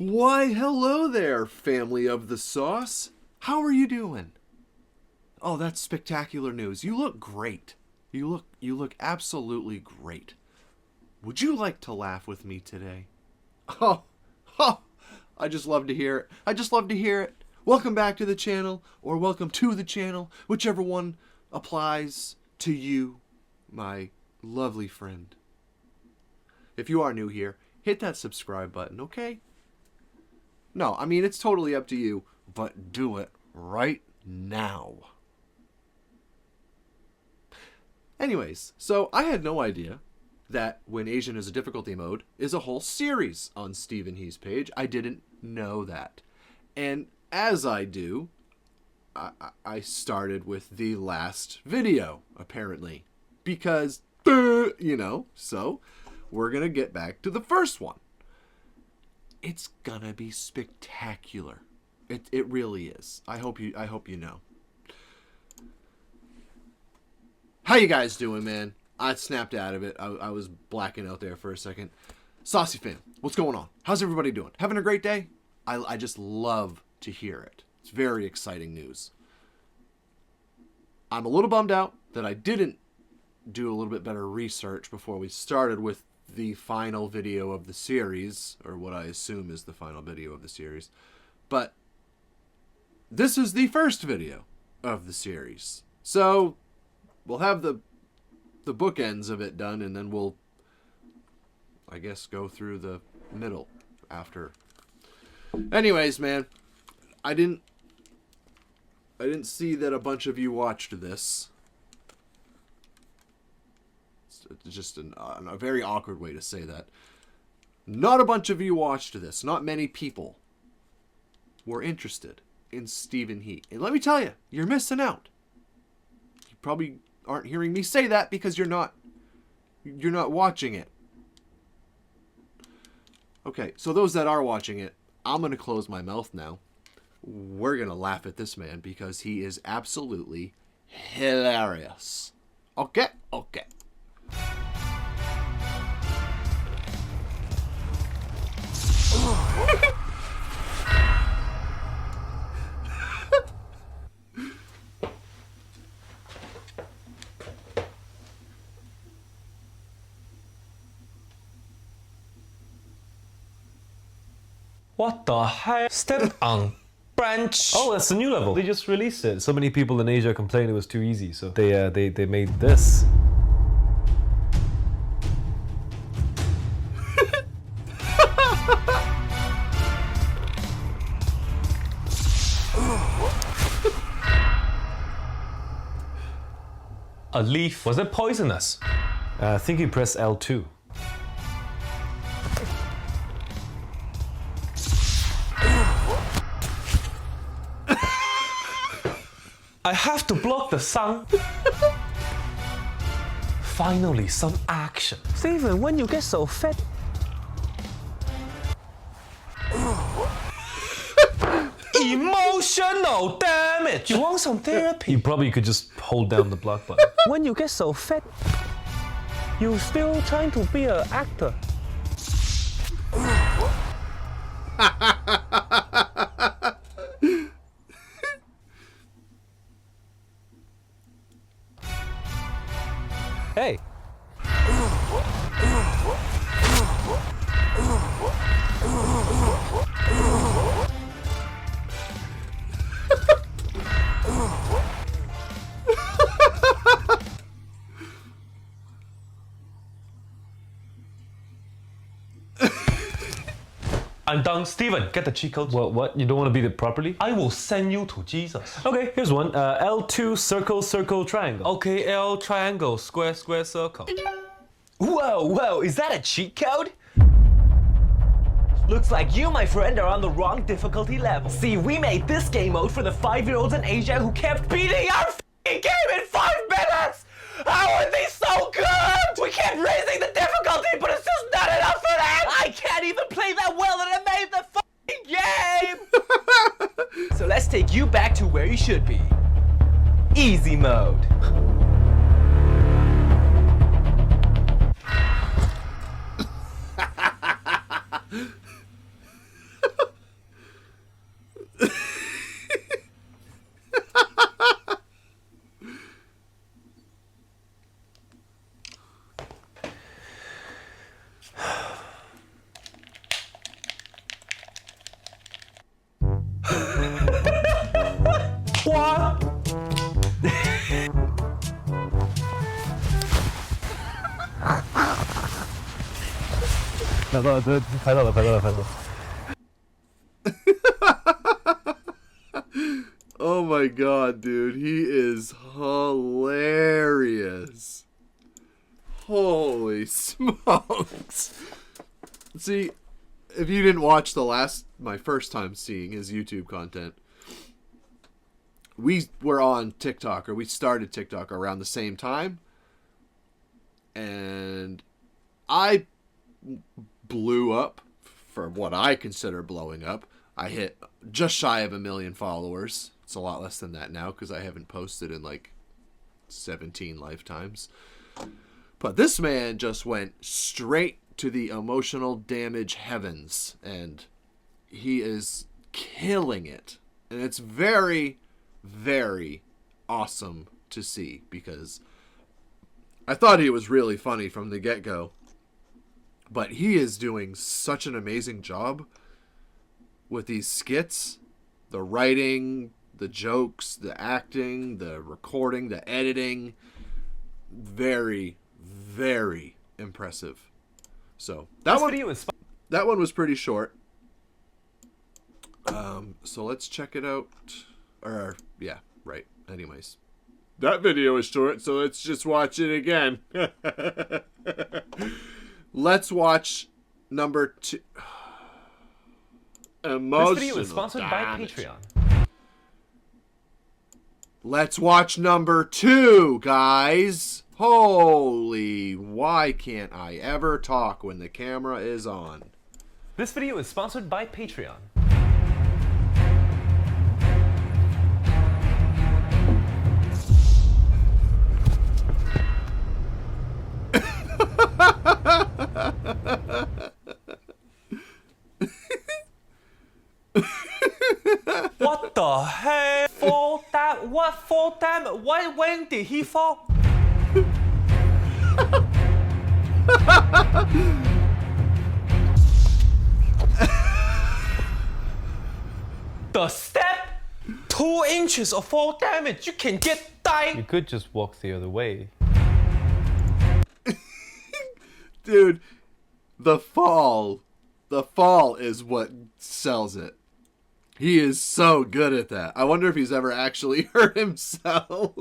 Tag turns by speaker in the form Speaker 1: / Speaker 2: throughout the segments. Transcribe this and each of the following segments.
Speaker 1: Why, hello there, family of the sauce. How are you doing? Oh, that's spectacular news. You look great. You look absolutely great. Would you like to laugh with me today? Oh, I just love to hear it. Welcome back to the channel, or welcome to the channel, whichever one applies to you, my lovely friend. If you are new here, hit that subscribe button, okay? No, I mean, it's totally up to you, but do it right now. Anyways, so I had no idea that When Asian is a Difficulty Mode is a whole series on Stephen He's page. I didn't know that. And as I do, I started with the last video, apparently. Because, so we're going to get back to the first one. It's gonna be spectacular. It really is. I hope you know. How you guys doing, man? I snapped out of it. I was blacking out there for a second. Saucey fam, what's going on? How's everybody doing? Having a great day? I just love to hear it. It's very exciting news. I'm a little bummed out that I didn't do a little bit better research before we started with the final video of the series, or what I assume is the final video of the series. But this is the first video of the series. So we'll have the bookends of it done, and then we'll, I guess, go through the middle after. Anyways, man, I didn't see that a bunch of you watched this. It's just a very awkward way to say that. Not a bunch of you watched this. Not many people were interested in Stephen He. And let me tell you, you're missing out. You probably aren't hearing me say that because you're not watching it. Okay, so those that are watching it, I'm going to close my mouth now. We're going to laugh at this man because he is absolutely hilarious. Okay? Okay.
Speaker 2: What the heck? Step on branch.
Speaker 3: Oh, that's a new level. They just released it. So many people in Asia complained it was too easy, so they made this.
Speaker 2: A leaf. Was it poisonous?
Speaker 3: I think you press L2.
Speaker 2: I have to block the sun. Finally, some action.
Speaker 4: Steven, when you get so fat,
Speaker 2: Emotional damage.
Speaker 4: you want some therapy.
Speaker 3: You probably could just hold down the block button.
Speaker 4: When you get so fat, you still trying to be an actor.
Speaker 3: Hey!
Speaker 2: I'm done. Steven, get the cheat code.
Speaker 3: What? You don't want to beat it properly?
Speaker 2: I will send you to Jesus.
Speaker 3: Okay, here's one. L2, circle, circle, triangle.
Speaker 2: Okay, L, triangle, square, square, circle.
Speaker 5: Whoa, is that a cheat code? Looks like you, my friend, are on the wrong difficulty level. See, we made this game mode for the 5-year-olds in Asia who kept beating our f***ing game in 5 minutes! How are they so good? We kept raising the difficulty, but it's just not enough for them! I can't even play that well and I made the f***ing game! So let's take you back to where you should be. Easy mode.
Speaker 3: 拍到了。
Speaker 1: Oh my god, dude. He is hilarious. Holy smokes. See, if you didn't watch my first time seeing his YouTube content, we were on TikTok, or we started TikTok around the same time. And I blew up for what I consider blowing up. I hit just shy of 1 million followers. It's a lot less than that now because I haven't posted in like 17 lifetimes. But this man just went straight to the emotional damage heavens, and he is killing it. And it's very, very awesome to see, because I thought he was really funny from the get-go. But he is doing such an amazing job with these skits, the writing, the jokes, the acting, the recording, the editing. Very, very impressive. So that one was pretty short. So let's check it out. Or yeah, right. Anyways, that video is short, so let's just watch it again. Let's watch number 2. Emotional
Speaker 5: This video is sponsored
Speaker 1: damage.
Speaker 5: by Patreon.
Speaker 1: Let's watch number 2, guys. Holy, why can't I ever talk when the camera is on?
Speaker 5: This video is sponsored by Patreon. What the hell? Fall down? What fall down? When did he fall? The step? 2 inches of fall damage. You can get
Speaker 3: You
Speaker 5: died.
Speaker 3: could just walk the other way.
Speaker 1: Dude, the fall is what sells it. He is so good at that. I wonder if he's ever actually hurt himself.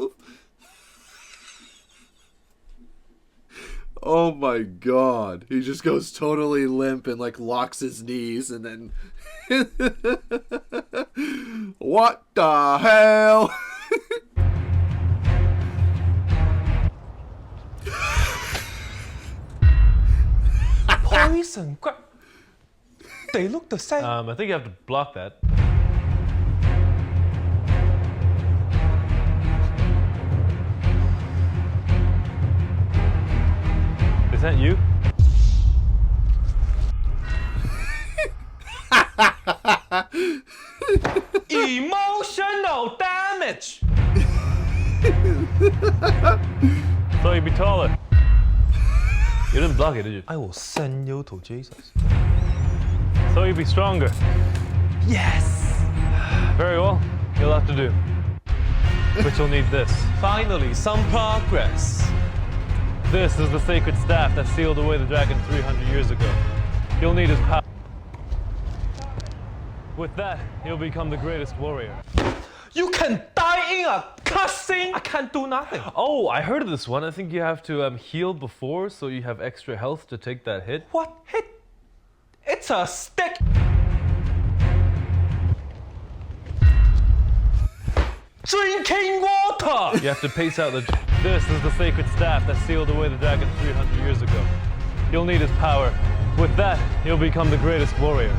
Speaker 1: Oh my god. He just goes totally limp and like locks his knees and then... What the hell?
Speaker 5: Poison grab. They look the same.
Speaker 3: I think you have to block that. Is that you?
Speaker 5: Emotional damage.
Speaker 3: So you'd be taller. You didn't block it, did you?
Speaker 2: I will send you to Jesus.
Speaker 3: So you'd be stronger.
Speaker 5: Yes.
Speaker 3: Very well. You'll have to do. But you'll need this.
Speaker 2: Finally, some progress.
Speaker 3: This is the sacred staff that sealed away the dragon 300 years ago. You'll need his power. With that, you'll become the greatest warrior.
Speaker 5: You can die in a cutscene. I can't do nothing.
Speaker 3: Oh, I heard of this one. I think you have to heal before, so you have extra health to take that hit.
Speaker 5: What hit? It's a stick. Drinking water.
Speaker 3: You have to pace out the... This is the sacred staff that sealed away the dragon 300 years ago. You'll need his power. With that, you'll become the greatest warrior.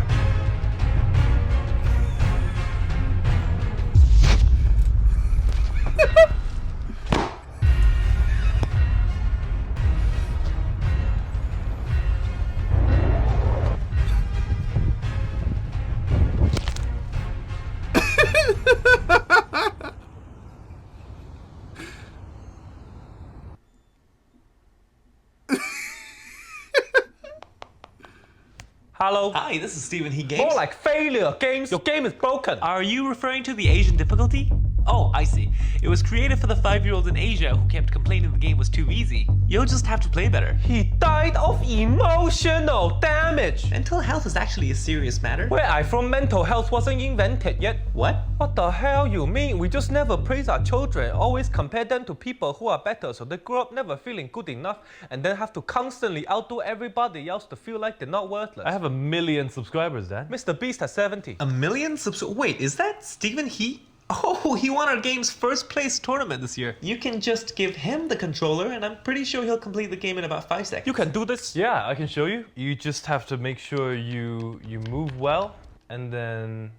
Speaker 5: Hello.
Speaker 2: Hi, this is Steven. He games.
Speaker 5: More like failure games. Your game is broken.
Speaker 2: Are you referring to the Asian difficulty?
Speaker 5: Oh, I see. It was created for the 5-year-olds in Asia who kept complaining the game was too easy. You'll just have to play better.
Speaker 4: He died of emotional damage.
Speaker 5: Mental health is actually a serious matter.
Speaker 4: Where I from, mental health wasn't invented yet.
Speaker 5: What?
Speaker 4: What the hell you mean? We just never praise our children, always compare them to people who are better, so they grow up never feeling good enough and then have to constantly outdo everybody else to feel like they're not worthless.
Speaker 3: I have 1 million subscribers, Dad.
Speaker 4: Mr. Beast has 70.
Speaker 5: 1 million Wait, is that Stephen He? Oh, he won our game's first place tournament this year. You can just give him the controller and I'm pretty sure he'll complete the game in about 5 seconds.
Speaker 4: You can do this.
Speaker 3: Yeah, I can show you. You just have to make sure you move well, and then...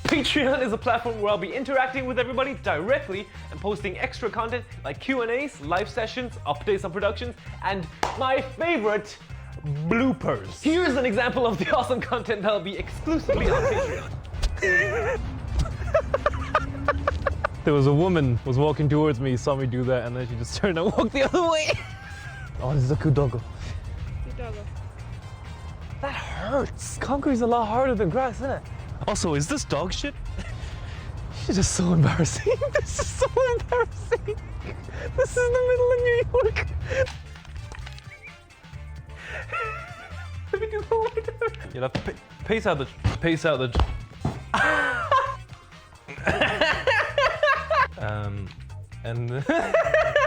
Speaker 3: Patreon is a platform where I'll be interacting with everybody directly and posting extra content like Q&As, live sessions, updates on productions, and my favorite, bloopers. Here's an example of the awesome content that'll be exclusively on Patreon. There was a woman was walking towards me, saw me do that, and then she just turned and walked the other way. Oh, this is a good doggo. That hurts. Concrete's a lot harder than grass, isn't it? Also, is this dog shit? This is so embarrassing. This is so embarrassing. This is the middle of New York. Let me do the one more time. You know, pace out the. And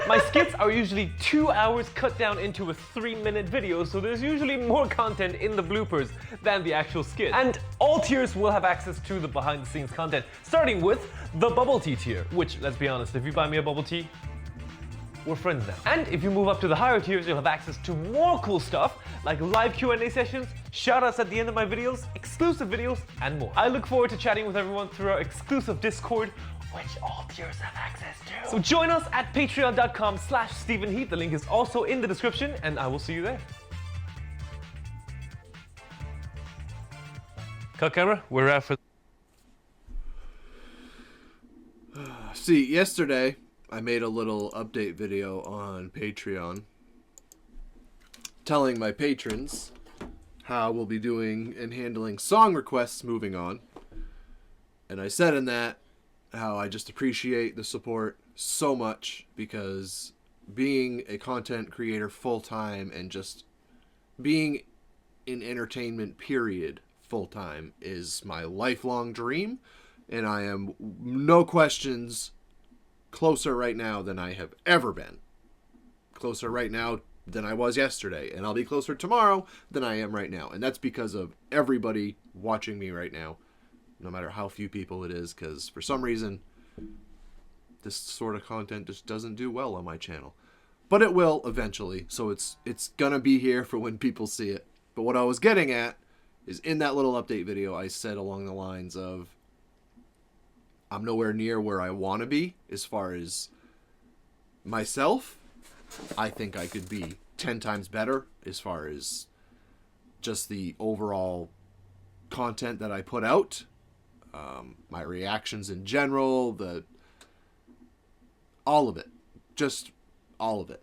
Speaker 3: my skits are usually 2 hours cut down into a 3-minute video, so there's usually more content in the bloopers than the actual skit. And all tiers will have access to the behind the scenes content, starting with the bubble tea tier, which, let's be honest, if you buy me a bubble tea, we're friends now. And if you move up to the higher tiers, you'll have access to more cool stuff, like live Q&A sessions, shoutouts at the end of my videos, exclusive videos, and more. I look forward to chatting with everyone through our exclusive Discord, which all tiers have access to. So join us at patreon.com/Stephen Heath. The link is also in the description, and I will see you there. Cut camera, we're at for...
Speaker 1: See, yesterday I made a little update video on Patreon telling my patrons how we'll be doing and handling song requests moving on. And I said in that how I just appreciate the support so much, because being a content creator full-time and just being in entertainment period full-time is my lifelong dream, and I am, no questions, closer right now than I have ever been. Closer right now than I was yesterday, and I'll be closer tomorrow than I am right now, and that's because of everybody watching me right now, no matter how few people it is, because for some reason this sort of content just doesn't do well on my channel. But it will eventually, so it's gonna be here for when people see it. But what I was getting at is, in that little update video, I said along the lines of, I'm nowhere near where I want to be as far as myself. I think I could be 10 times better as far as just the overall content that I put out. My reactions in general, all of it. Just all of it.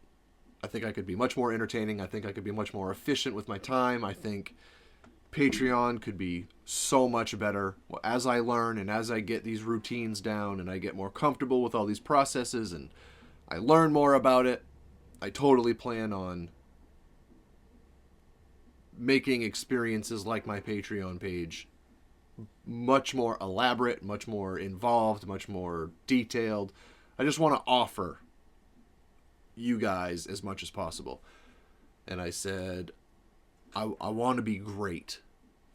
Speaker 1: I think I could be much more entertaining. I think I could be much more efficient with my time. I think Patreon could be so much better as I learn and as I get these routines down and I get more comfortable with all these processes and I learn more about it. I totally plan on making experiences like my Patreon page much more elaborate, much more involved, much more detailed. I just want to offer you guys as much as possible. And I said, I want to be great.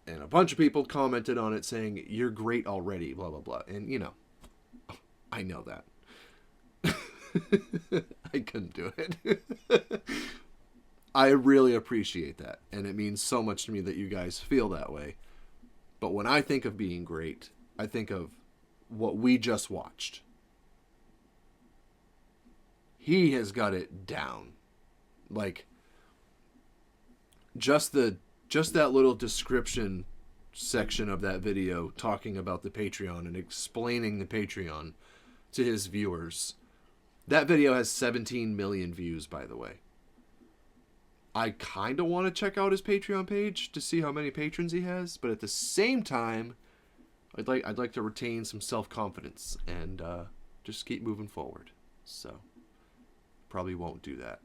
Speaker 1: And a bunch of people commented on it saying, you're great already, blah, blah, blah. And, you know, I know that. I couldn't do it. I really appreciate that. And it means so much to me that you guys feel that way. But when I think of being great, I think of what we just watched. He has got it down. Like, just that little description section of that video talking about the Patreon and explaining the Patreon to his viewers. That video has 17 million views, by the way. I kind of want to check out his Patreon page to see how many patrons he has, but at the same time, I'd like to retain some self-confidence and just keep moving forward. So, probably won't do that.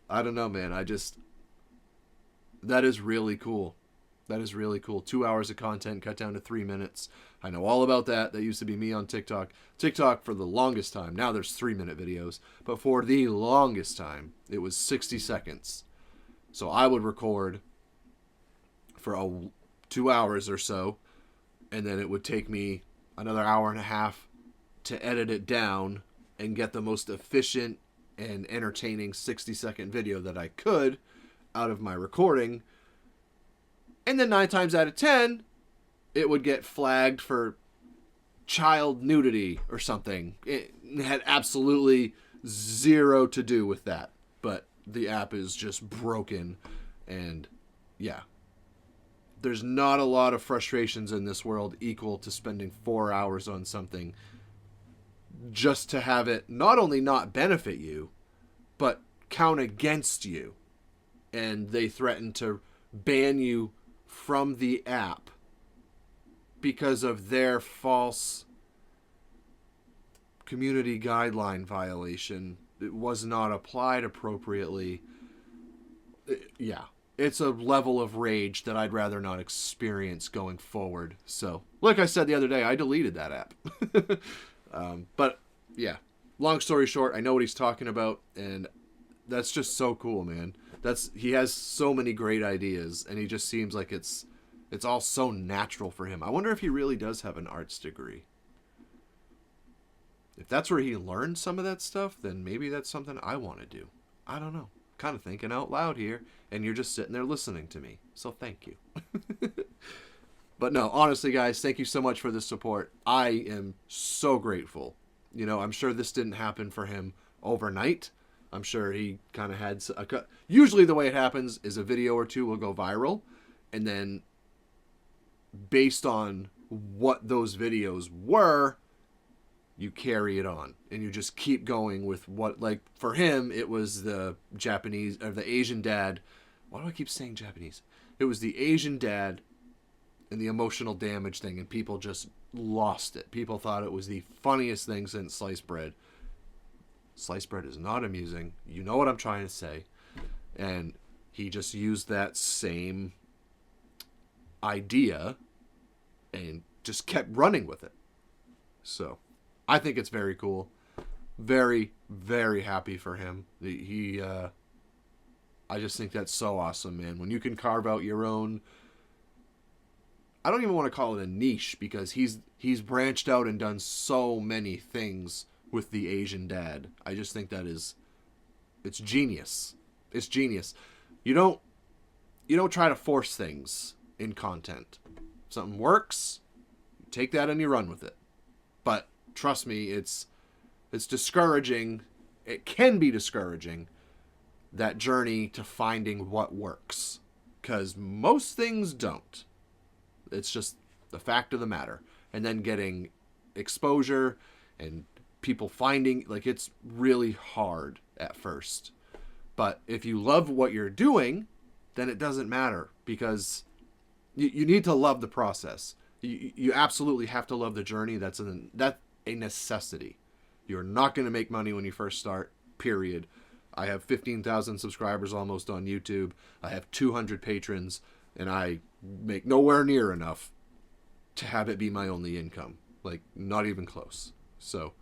Speaker 1: I don't know, man. That is really cool. That is really cool. 2 hours of content cut down to 3 minutes. I know all about that. That used to be me on TikTok. TikTok for the longest time. Now there's 3-minute videos. But for the longest time, it was 60 seconds. So I would record for 2 hours or so. And then it would take me another hour and a half to edit it down and get the most efficient and entertaining 60-second video that I could out of my recording. And then 9 times out of 10, it would get flagged for child nudity or something. It had absolutely zero to do with that. But the app is just broken. And yeah, there's not a lot of frustrations in this world equal to spending 4 hours on something just to have it not only not benefit you, but count against you. And they threaten to ban you from the app because of their false community guideline violation. It was not applied appropriately. Yeah, it's a level of rage that I'd rather not experience going forward. So, like I said the other day, I deleted that app. But yeah, long story short, I know what he's talking about, and that's just so cool, man. He has so many great ideas, and he just seems like it's all so natural for him. I wonder if he really does have an arts degree. If that's where he learned some of that stuff, then maybe that's something I want to do. I don't know. Kind of thinking out loud here, and you're just sitting there listening to me. So thank you. But no, honestly, guys, thank you so much for the support. I am so grateful. You know, I'm sure this didn't happen for him overnight. I'm sure he kind of had usually the way it happens is a video or two will go viral, and then based on what those videos were, you carry it on and you just keep going with what, like for him, it was the Japanese or the Asian dad. Why do I keep saying Japanese? It was the Asian dad and the emotional damage thing, and people just lost it. People thought it was the funniest thing since sliced bread. Sliced bread is not amusing. You know what I'm trying to say. And he just used that same idea and just kept running with it. So I think it's very cool. Very, very happy for him. I just think that's so awesome, man. When you can carve out your own, I don't even want to call it a niche, because he's branched out and done so many things with the Asian dad. I just think it's genius. It's genius. You don't try to force things in content. If something works, take that and you run with it. But trust me, it's discouraging. It can be discouraging, that journey to finding what works, because most things don't. It's just the fact of the matter. And then getting exposure and people finding, like, it's really hard at first. But if you love what you're doing, then it doesn't matter, because you need to love the process. You absolutely have to love the journey. That's a necessity. You're not going to make money when you first start, period. I have 15,000 subscribers almost on YouTube. I have 200 patrons, and I make nowhere near enough to have it be my only income. Like, not even close. So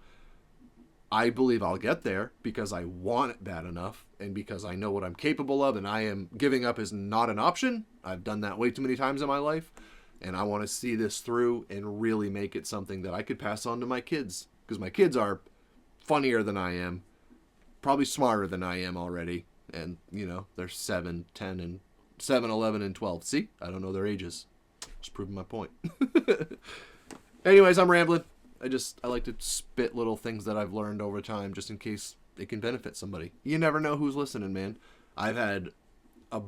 Speaker 1: I believe I'll get there because I want it bad enough, and because I know what I'm capable of, and I am giving up is not an option. I've done that way too many times in my life, and I want to see this through and really make it something that I could pass on to my kids, because my kids are funnier than I am, probably smarter than I am already, and you know, they're 7, 10, and 7, 11, and 12. See, I don't know their ages. Just proving my point. Anyways, I'm rambling. I like to spit little things that I've learned over time, just in case it can benefit somebody. You never know who's listening, man. I've had a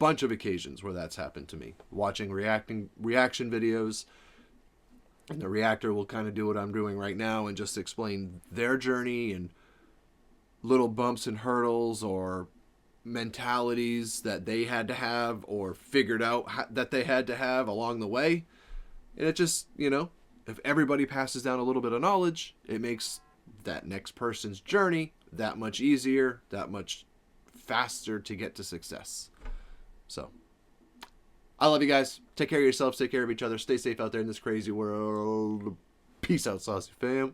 Speaker 1: bunch of occasions where that's happened to me. Watching reaction videos, and the reactor will kind of do what I'm doing right now and just explain their journey and little bumps and hurdles or mentalities that they had to have or figured out that they had to have along the way. And it just, if everybody passes down a little bit of knowledge, it makes that next person's journey that much easier, that much faster to get to success. So, I love you guys. Take care of yourselves. Take care of each other. Stay safe out there in this crazy world. Peace out, Saucey fam.